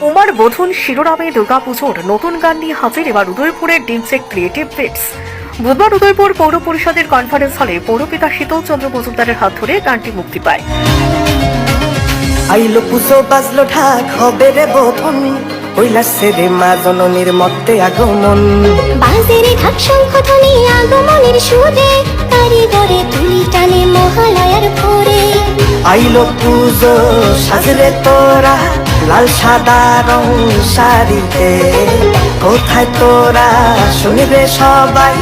উমার বোধন শিরোনামে দুর্গাপুজোর নতুন গান নিয়ে হাজির এবার উদয়পুরের ডিমচেক ক্রিয়েটিভ বিটস। বুধবার উদয়পুর পৌর পরিষদের কনফারেন্স হলে পৌরপিতা শীতল চন্দ্র মজুমদারের হাত ধরে গানটি মুক্তি পায়। আইলো পুজো বাজলো ঢাক হবে রে বোধন, কৈলাসে রে মা জননীর মধ্যে আগমন। বাজেরে ঢাক শঙ্খ ধ্বনি আগমনের সুরে, কারিগরে তুলি টানে মহালয়ার ভোরে। আইলো পুজো সাজরে তোরা লাল সাদা রং শাড়িতে, কোথায় তোরা শুনবে সবাই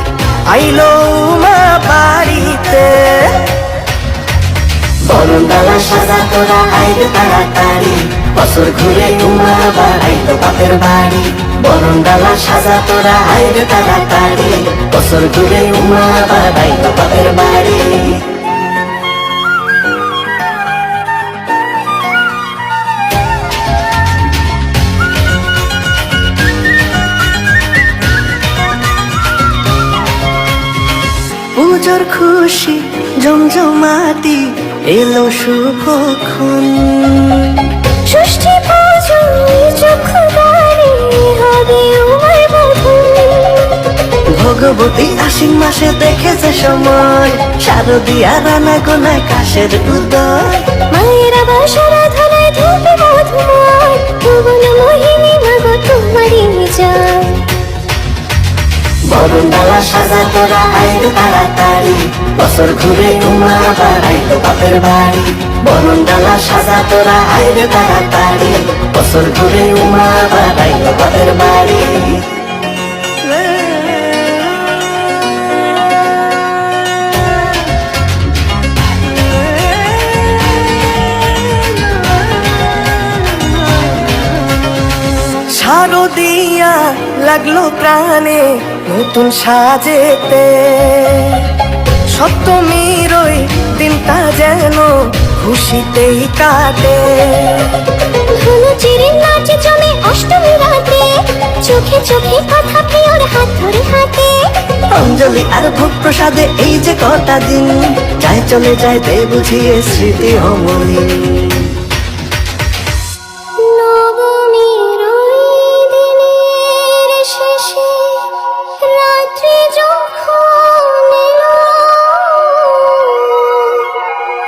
আইলো মা বাড়িতে। বরণডালা সাজা তোরা আইলো তাড়াতাড়ি, বছর ঘুরে উমা আবার আইলো বাপের বাড়ি। বরণডালা সাজা তোরা আইলো তাড়াতাড়ি, বছর ঘুরে উমা আবার আইলো বাপের বাড়ি। পুজোর খুশি জমজমাটি এলো শুভক্ষণ। ষষ্ঠী পুজো চক্ষুদারে হবে উমার বোধন। ভগবতী আশ্বিন মাসে দেখেছে সময়, শারদিয়া রানা গোনায় কাশের উদয়। মায়ের বাসরা ধরায় ধূপে মধুময়, ভুবন মোহিনী মাগো তোমারই জয়। বরণডালা সাজা তোরা আইলো তাড়াতাড়ি, বছর ঘুরে উমা আবার আইলো বাপের বাড়ি। বরণডালা সাজা তোরা আইলো তাড়াতাড়ি, বছর ঘুরে উমা আবার আইলো বাপের বাড়ি। শারদিয়া লাগলো প্রাণে নতুন সাজেতে, সপ্তমীর ওই দিনটা যেন খুশিতেই কাটে। ধনু চিরে নাচে জমে অষ্টমী রাতে, চোখে চোখে কথা প্রিয়র হাত ধরে হাতে। অঞ্জলি আর ভোগ প্রসাদে এই যে কটা দিন, যায় চলে যায় দে বুঝিয়ে স্মৃতি অমনি। নবমীর ওই দিনের শেষে রাত্রি যখন এলো,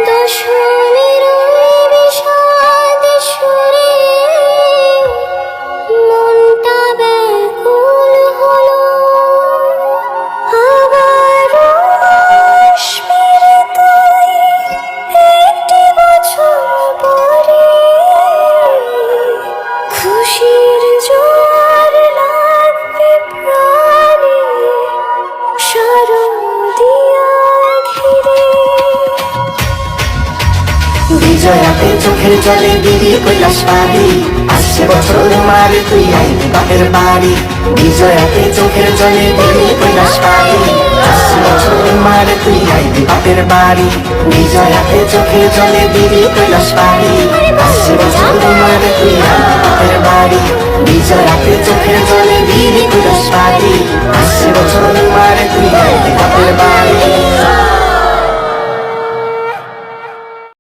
দশমীর ওই বিষাদ সুরে মনটা ব্যাকুল হলো। আবারও আসবি রে তুই একটি বছর পরে, খুশির জোয়ার লাগবে প্রাণে শারদিয়া ঘিরে। বিজয়াতে চোখের জলে দিদি কৈলাস পারি, আসছে বছর মার তুই আইবি বাপের বাড়ি। বিজয়াতে চোখের জলে দিদি কৈলাস পারি, আসছে বছর মার তুই আইবি বাপের বাড়ি। বিজয়াতে চোখের জলে দিদি কৈলাস পারি, আসছে বছর মার তুই আইবি বাপের বাড়ি। বিজয়াতে চোখের জলে দিদি কৈলাস পারি, আসছে বছর মার তুই আইবি